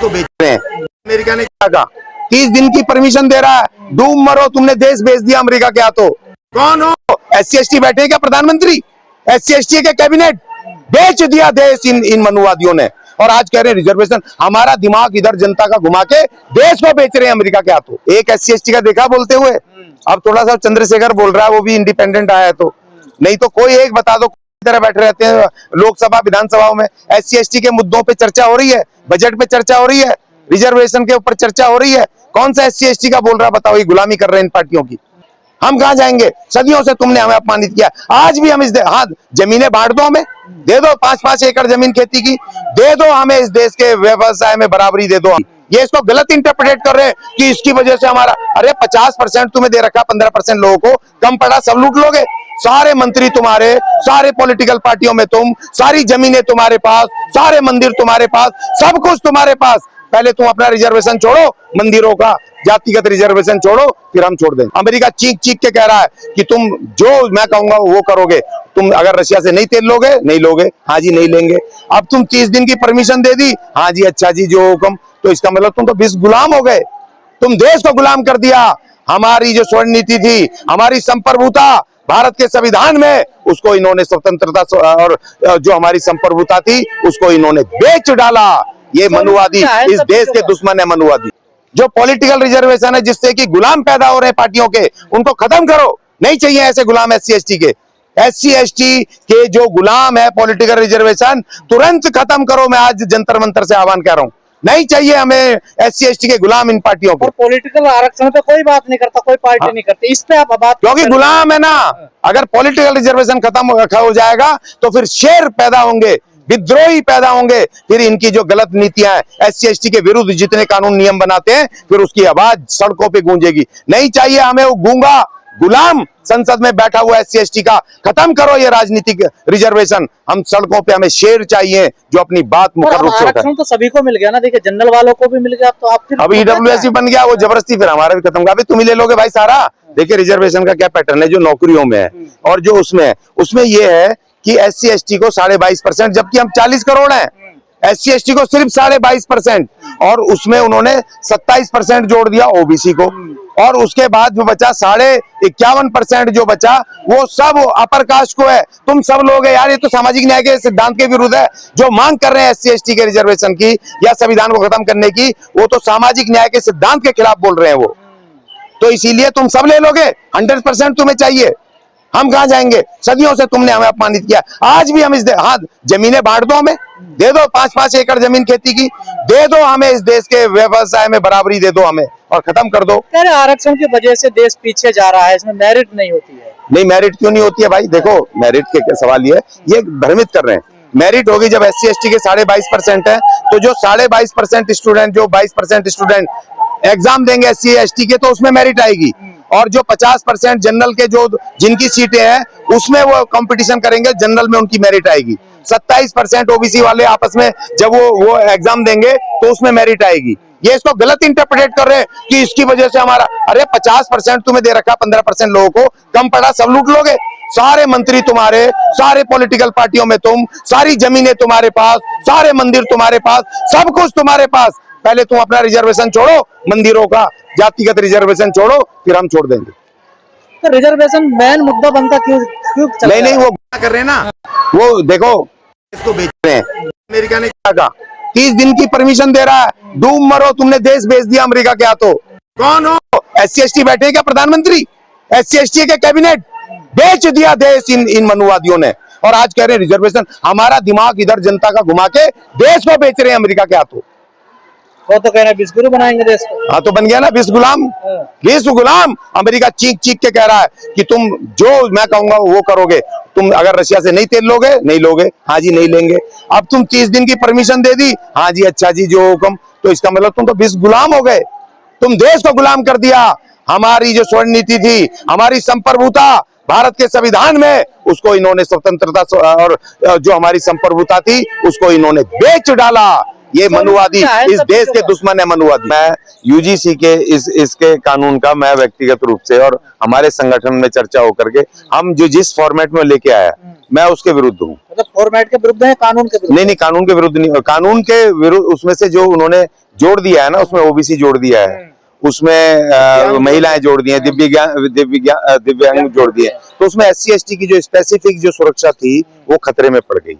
को बेच रहे हैं। अमेरिका ने क्या कहा, 30 दिन की परमिशन दे रहा है, डूब मरो, तुमने देश बेच दिया अमेरिका के हाथों। कौन हो? SC/ST बैठे क्या प्रधानमंत्री? SC/ST के कैबिनेट बेच दिया देश इन मनुवादियों ने। और आज कह रहे हैं रिजर्वेशन, हमारा दिमाग इधर जनता का घुमा के देश को बेच रहे हैं अमेरिका के हाथों। एक SC/ST का देखा बोलते हुए, अब थोड़ा सा चंद्रशेखर बोल रहा है, वो भी इंडिपेंडेंट आया है, तो नहीं तो कोई एक बता दो। तरह बैठे रहते हैं लोकसभा विधानसभाओं में, SC/ST के मुद्दों पे चर्चा हो रही है, बजट पे चर्चा हो रही है, रिजर्वेशन के ऊपर चर्चा हो रही है। कौन सा SC/ST का बोल रहा है बताओ? ये गुलामी कर रहे हैं इन पार्टियों की। हम कहां जाएंगे? सदियों से तुमने हमें अपमानित किया, आज भी हम हाँ, जमीनें बांट दो, हमें दे दो 5-5 एकड़ जमीन खेती की, दे दो हमें, इस देश के व्यवसाय में बराबरी दे दो। ये इसको गलत इंटरप्रेट कर रहे हैं कि इसकी वजह से हमारा, अरे 50% तुम्हें दे रखा, 15% लोगों को कम पड़ा, सब लूट लोगे। सारे मंत्री तुम्हारे, सारे पॉलिटिकल पार्टियों में तुम, सारी जमीनें तुम्हारे पास, सारे मंदिर तुम्हारे पास, सब कुछ तुम्हारे पास। पहले तुम अपना रिजर्वेशन छोड़ो, मंदिरों का जातिगत रिजर्वेशन छोड़ो, फिर हम छोड़ देंगे। अमेरिका चीख चीख के कह रहा है कि तुम जो मैं कहूंगा वो करोगे। तुम अगर रशिया से नहीं तेल लोगे, नहीं लोगे, हाँ जी नहीं लेंगे। अब तुम 30 दिन की परमिशन दे दी, हाँ जी अच्छा जी जो हुक्म, तो इसका मतलब तुम तो 20 गुलाम हो गए, तुम देश को गुलाम कर दिया। हमारी जो स्वर्ण नीति थी, हमारी संप्रभुता भारत के संविधान में, उसको इन्होंने स्वतंत्रता और जो हमारी संप्रभुता थी उसको इन्होंने बेच डाला। ये मनुवादी, इस देश के दुश्मन है मनुवादी। जो पॉलिटिकल रिजर्वेशन है जिससे कि गुलाम पैदा हो रहे हैं पार्टियों के, उनको खत्म करो। नहीं चाहिए ऐसे गुलाम SC/ST के। SC/ST के जो गुलाम है पॉलिटिकल रिजर्वेशन, तुरंत खत्म करो। मैं आज जंतर मंतर से आह्वान कर रहा हूं, नहीं चाहिए हमें SC/ST के गुलाम इन पार्टियों को। पॉलिटिकल आरक्षण पे कोई बात नहीं करता, कोई पार्टी नहीं करती, इस पे आप बात, क्योंकि गुलाम है ना। अगर पॉलिटिकल रिजर्वेशन खत्म हो जाएगा तो फिर शेर पैदा होंगे, विद्रोही पैदा होंगे। फिर इनकी जो गलत नीतियां हैं, SC/ST के विरुद्ध जितने कानून नियम बनाते हैं, फिर उसकी आवाज सड़कों पे गूंजेगी। नहीं चाहिए हमें वो गूंगा गुलाम संसद में बैठा हुआ SC/ST का। खत्म करो ये राजनीतिक रिजर्वेशन। हम सड़कों पे, हमें शेर चाहिए जो अपनी बात मुखर रूप से आरक्षण तो सभी को मिल गया ना, देखिए जनरल वालों को भी मिल गया, तो आप फिर अब EWS बन गया, वो जबरदस्ती फिर हमारा भी खत्म। अभी तुम ही ले लोगे भाई सारा। देखिए रिजर्वेशन का क्या पैटर्न है जो नौकरियों में है और जो उसमें है, उसमें ये है कि SC/ST को 22.5%, जबकि हम 40 करोड़ हैं। SC/ST को सिर्फ 22.5%, और उसमें उन्होंने 27% जोड़ दिया OBC को, और उसके बाद जो बचा 51.5% जो बचा वो सब अपर कास्ट को है। तुम सब लोग है यार, ये तो सामाजिक न्याय के सिद्धांत के विरुद्ध है। जो मांग कर रहे हैं SC/ST के रिजर्वेशन की या संविधान को खत्म करने की, वो तो सामाजिक न्याय के सिद्धांत के खिलाफ बोल रहे हैं वो। तो इसीलिए तुम सब ले लोगे, 100% तुम्हें चाहिए। हम कहां जाएंगे? सदियों से तुमने हमें अपमानित किया, आज भी हम हाँ, जमीनें बांट दो, हमें दे दो 5-5 एकड़ जमीन खेती की, दे दो हमें, इस देश के व्यवसाय में बराबरी दे दो हमें, और खत्म कर दो। आरक्षण की वजह से देश पीछे जा रहा है, इसमें मेरिट नहीं होती है। नहीं, मेरिट क्यों नहीं होती है भाई? देखो मेरिट के सवाल ये भ्रमित कर रहे हैं। मेरिट होगी जब SC/ST के 22.5% है, तो जो 22% स्टूडेंट, जो 22% स्टूडेंट एग्जाम देंगे SC/ST के, तो उसमें मेरिट आएगी। और जो 50% जनरल के जो जिनकी सीटें हैं उसमें वो कंपटीशन करेंगे, जनरल में उनकी मेरिट आएगी। 27% OBC वाले आपस में जब वो एग्जाम देंगे तो उसमें मेरिट आएगी। ये इसको गलत इंटरप्रेट कर रहे हैं कि इसकी वजह से हमारा, अरे 50% तुम्हें दे रखा, 15% लोगों को कम पड़ा, सब लूट लोगे। सारे मंत्री तुम्हारे, सारे पॉलिटिकल पार्टियों में तुम, सारी जमीनें तुम्हारे पास, सारे मंदिर तुम्हारे पास, सब कुछ तुम्हारे पास। पहले तुम अपना रिजर्वेशन छोड़ो, मंदिरों का जातिगत रिजर्वेशन छोड़ो, फिर हम छोड़ देंगे। तो रिजर्वेशन मेन मुद्दा बनता क्यों नहीं, वो कर रहे हैं ना, वो देखो इसको बेच रहे हैं। अमेरिका ने क्या कहा, 30 दिन की परमिशन दे रहा है, डूब मरो, तुमने देश बेच दिया अमेरिका के हाथों। कौन हो? SC/ST बैठे क्या प्रधानमंत्री? SC/ST के कैबिनेट बेच दिया देश इन मनुवादियों ने। और आज कह रहे हैं रिजर्वेशन, हमारा दिमाग इधर जनता का घुमा के देश को बेच रहे हैं अमेरिका के हाथों। वो तो कह रहे हैं विश्वगुरु बनाएंगे देश को। हाँ, तो बन गया ना विश्व गुलाम। विश्व गुलाम। अमेरिका चीख चीख के कह रहा है कि तुम जो मैं कहूंगा वो करोगे। तुम अगर रशिया से नहीं तेल लोगे, नहीं लोगे, हाँ जी नहीं लेंगे। अब तुम 30 दिन की परमिशन दे दी, हाँ जी अच्छा जी जो हुक्म, तो इसका मतलब तुम तो विश्व गुलाम हो गए, तुम देश को गुलाम कर दिया। हमारी जो स्वर्ण नीति थी, हमारी संप्रभुता भारत के संविधान में, उसको इन्होंने स्वतंत्रता और जो हमारी संप्रभुता थी उसको इन्होंने बेच डाला। ये मनुवादी, क्या है इस सब देश चीजों के का? दुश्मन है मनुवादी। मैं यूजीसी के इसके कानून का मैं व्यक्तिगत रूप से और हमारे संगठन में चर्चा होकर के हम जो जिस फॉर्मेट में लेके आया मैं उसके विरुद्ध हूँ। मतलब फॉर्मेट के विरुद्ध है, कानून के विरुद्ध? नहीं, कानून के विरुद्ध नहीं, कानून के विरुद्ध उसमें से जो उन्होंने जोड़ दिया है ना, उसमें ओबीसी जोड़ दिया है, उसमें महिलाएं जोड़ दी हैं, दिव्यांग जोड़ दिए, तो उसमें एससी एसटी की जो स्पेसिफिक जो सुरक्षा थी वो खतरे में पड़ गई।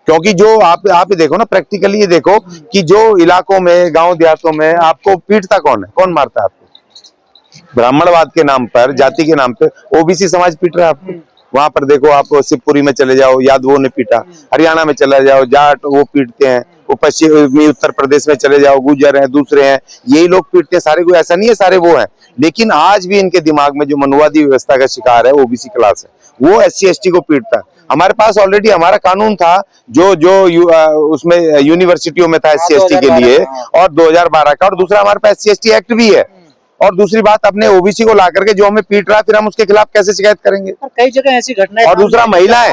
क्योंकि जो आप ही देखो ना, प्रैक्टिकली ये देखो कि जो इलाकों में, गांव देहातों में आपको पीटता कौन है, कौन मारता है आपको? ब्राह्मणवाद के नाम पर, जाति के नाम पे ओबीसी समाज पीट रहा है आपको। वहां पर देखो, आप शिवपुरी में चले जाओ, यादवों ने पीटा, हरियाणा में चले जाओ, जाट वो पीटते हैं, वो पश्चिमी उत्तर प्रदेश में चले जाओ, गुर्जर हैं, दूसरे हैं, यही लोग पीटते हैं सारे। को ऐसा नहीं है सारे वो हैं, लेकिन आज भी इनके दिमाग में जो मनुवादी व्यवस्था का शिकार है ओबीसी क्लास है, वो एससी एसटी को पीटता है। हमारे पास ऑलरेडी हमारा कानून था उसमें यूनिवर्सिटियों में था एससी एसटी के लिए, और 2012 का, और दूसरा हमारे पास एससी एसटी एक्ट भी है। और दूसरी बात, अपने ओबीसी को ला करके जो हमें पीट रहा है, फिर हम उसके खिलाफ कैसे शिकायत करेंगे? कई जगह ऐसी घटनाएं। और दूसरा महिलाएं,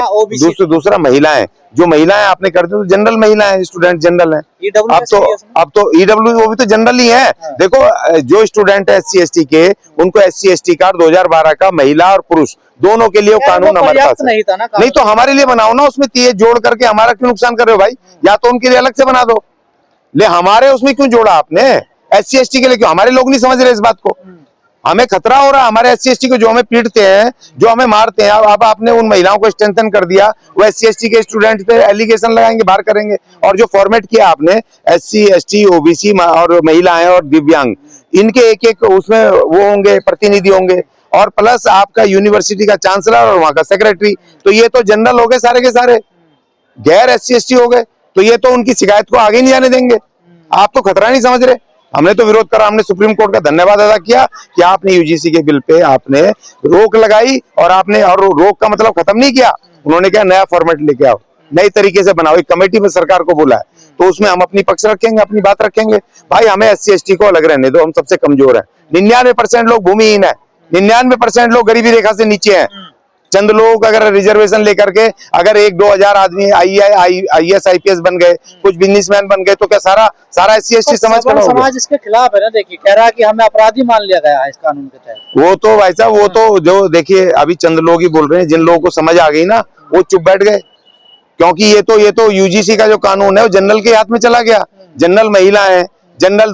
दूसरा महिलाएं, जो महिलाएं आपने कर दी तो जनरल महिलाएं, स्टूडेंट जनरल हैं। अब तो ईडब्ल्यू वो भी तो जनरल ही है। देखो, जो स्टूडेंट है एससी एसटी के, उनको एससी एसटी कार्ड 2012 का महिला और पुरुष दोनों के लिए वो कानून हमारे पास है। नहीं था ना, नहीं तो हमारे लिए बनाओ ना, उसमें ये जोड़ करके हमारा क्यों नुकसान कर रहे हो भाई? या तो उनके लिए अलग से बना दो, ले हमारे उसमें क्यों जोड़ा आपने? एससी एसटी के लिए क्यों? हमारे लोग नहीं समझ रहे इस बात को। हमें खतरा हो रहा है हमारे एससी एसटी को, जो हमें पीटते हैं, जो हमें मारते हैं। अब आपने उन महिलाओं को स्ट्रेंथन कर दिया, वो एससी एसटी के स्टूडेंट पे एलिगेशन लगाएंगे, बाहर करेंगे। और जो फॉर्मेट किया आपने, एससी एसटी ओबीसी और महिलाएं और दिव्यांग, इनके एक एक उसमें वो होंगे, प्रतिनिधि होंगे, और प्लस आपका यूनिवर्सिटी का चांसलर और वहां का सेक्रेटरी। तो ये तो जनरल हो गए सारे के सारे, गैर एससी एसटी हो गए, तो ये तो उनकी शिकायत को आगे नहीं जाने देंगे। आप तो खतरा नहीं समझ रहे। हमने तो विरोध करा, हमने सुप्रीम कोर्ट का धन्यवाद अदा किया कि आपने यूजीसी के बिल पे आपने रोक लगाई, और आपने, और रोक का मतलब खत्म नहीं किया, उन्होंने क्या नया फॉर्मेट लेके आओ, नई तरीके से बनाओ। एक कमेटी में सरकार को बोला है, तो उसमें हम अपनी पक्ष रखेंगे, अपनी बात रखेंगे। भाई हमें एससी एसटी को अलग रहने दो, हम सबसे कमजोर है। 99% लोग भूमिहीन है, 99% लोग गरीबी रेखा से नीचे है। चंद लोग अगर रिजर्वेशन लेकर के अगर 1-2 हजार आदमी आईएएस आईपीएस बन गए, कुछ बिजनेसमैन बन गए, तो क्या सारा एससी एसटी समाज इसके खिलाफ है ना। देखिए, कह रहा है कि हमें अपराधी मान लिया गया है इस कानून के तहत। वो तो भाई साहब, वो तो जो देखिए अभी चंद लोग ही बोल रहे हैं, जिन लोगों को समझ आ गई ना वो चुप बैठ गए। क्योंकि ये तो यूजीसी का जो कानून है वो जनरल के हाथ में चला गया। जनरल महिलाएं, जनरल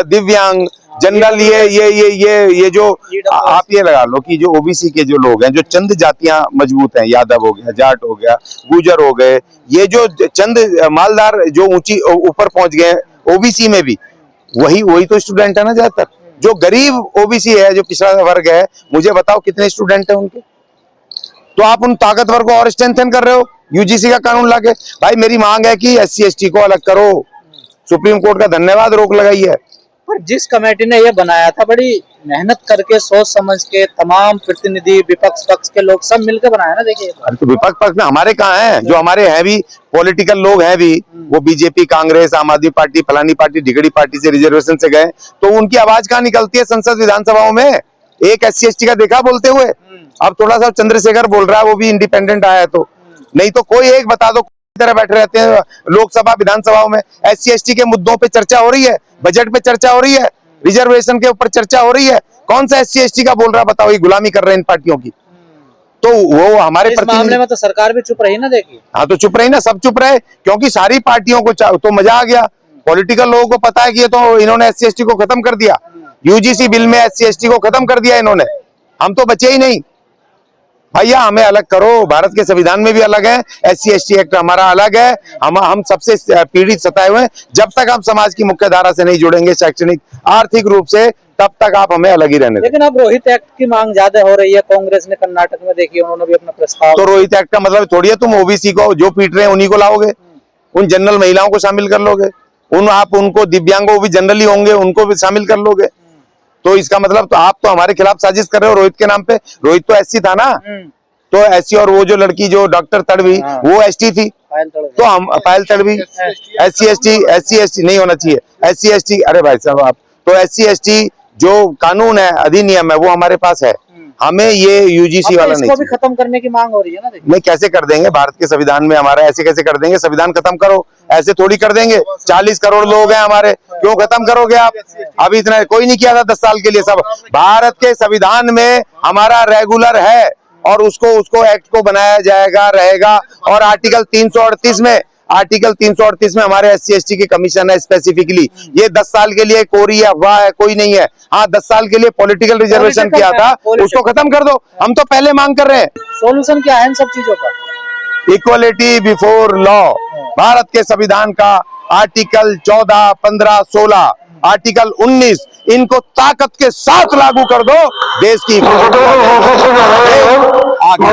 दिव्यांग, जनरल ये जो आप ये लगा लो कि जो ओबीसी के जो लोग हैं, जो चंद जातियां मजबूत हैं, यादव हो गया, जाट हो गया, गुर्जर हो गए, ये जो चंद मालदार जो ऊंची ऊपर पहुंच गए ओबीसी में भी, वही तो स्टूडेंट है ना ज्यादातर। जो गरीब ओबीसी है, जो पिछड़ा वर्ग है, मुझे बताओ कितने स्टूडेंट है उनके? तो आप उन ताकतवर को और स्ट्रेंथन कर रहे हो यूजीसी का कानून लाके। भाई मेरी मांग है कि एससी एसटी को अलग करो, सुप्रीम कोर्ट का धन्यवाद, रोक लगाई है। पर जिस कमेटी ने ये बनाया था, बड़ी मेहनत करके, सोच समझ के, तमाम प्रतिनिधि, विपक्ष पक्ष के लोग सब मिलकर बनाया ना। देखिए, अरे तो विपक्ष पक्ष में हमारे कहाँ हैं? जो हमारे हैं भी पॉलिटिकल लोग हैं भी, वो बीजेपी, कांग्रेस, आम आदमी पार्टी, फलानी पार्टी, ढिगड़ी पार्टी से रिजर्वेशन से गए, तो उनकी आवाज कहाँ निकलती है संसद विधानसभाओं में? एक एससी एसटी का देखा बोलते हुए? अब थोड़ा सा चंद्रशेखर बोल रहा है, वो भी इंडिपेंडेंट आया है, तो नहीं तो कोई एक बता दो। तरह बैठे रहते हैं लोकसभा विधानसभाओं में, एससी एसटी के मुद्दों पे चर्चा हो रही है, बजट पे चर्चा हो रही है, रिजर्वेशन के ऊपर चर्चा हो रही है, कौन सा एससी एसटी का बोल रहा है? बताओ, ये गुलामी कर रहे हैं इन पार्टियों की। तो वो हमारे इस मामले में तो सरकार भी चुप रही ना। देखिए, हाँ, तो चुप रही ना, सब चुप रहे, क्योंकि सारी पार्टियों को तो मजा आ गया। पॉलिटिकल लोगों को पता है कि ये तो इन्होंने एससी एसटी को खत्म कर दिया, यूजीसी बिल में एससी एसटी को खत्म कर दिया इन्होंने, हम तो बचे ही नहीं। भैया हमें अलग करो, भारत के संविधान में भी अलग है, एससी एसटी एक्ट हमारा अलग है, हम सबसे पीड़ित सताए हुए हैं। जब तक हम समाज की मुख्य धारा से नहीं जुड़ेंगे, शैक्षणिक आर्थिक रूप से, तब तक आप हमें अलग ही रहने दें। लेकिन अब रोहित एक्ट की मांग ज्यादा हो रही है। कांग्रेस ने कर्नाटक में, देखिए, उन्होंने भी अपना प्रस्ताव। तो रोहित एक्ट का मतलब थोड़ी है तुम ओबीसी को जो पीट रहे हैं उन्हीं को लाओगे, उन जनरल महिलाओं को शामिल कर लोगे, आप उनको दिव्यांगों भी जनरल ही होंगे, उनको भी शामिल कर लोगे। तो इसका मतलब तो आप तो हमारे खिलाफ साजिश कर रहे हो रोहित के नाम पे। रोहित तो एससी था ना, तो एससी, और वो जो लड़की जो डॉक्टर तड़वी, वो एसटी थी, तो हम पायल तड़वी एससी एसटी नहीं होना चाहिए, एससी एसटी। अरे भाई साहब, आप तो एससी एसटी जो कानून है, अधिनियम है, वो हमारे पास है, हमें ये यूजीसी अब तो वाला इसको नहीं भी खत्म करने की मांग हो रही है ना, देखिए। नहीं, कैसे कर देंगे भारत के संविधान में हमारा, ऐसे कैसे कर देंगे? संविधान खत्म करो, ऐसे थोड़ी कर देंगे। 40 करोड़ लोग हैं हमारे, क्यों खत्म करोगे आप? अभी इतना कोई नहीं किया था 10 साल के लिए। सब भारत के संविधान में हमारा रेगुलर है और उसको एक्ट को बनाया जाएगा, रहेगा। और आर्टिकल 338 में हमारे SC/ST की कमीशन है स्पेसिफिकली। ये 10 साल के लिए कोरी है, अफवाह है, कोई नहीं है। हाँ, 10 साल के लिए पॉलिटिकल रिजर्वेशन किया था, उसको खत्म कर दो। हम तो पहले मांग कर रहे हैं। सोल्यूशन क्या है इन सब चीजों का? इक्वलिटी बिफोर लॉ, भारत के संविधान का आर्टिकल 14, 15, 16, आर्टिकल 19, इनको ताकत के साथ लागू कर दो। देश की आगे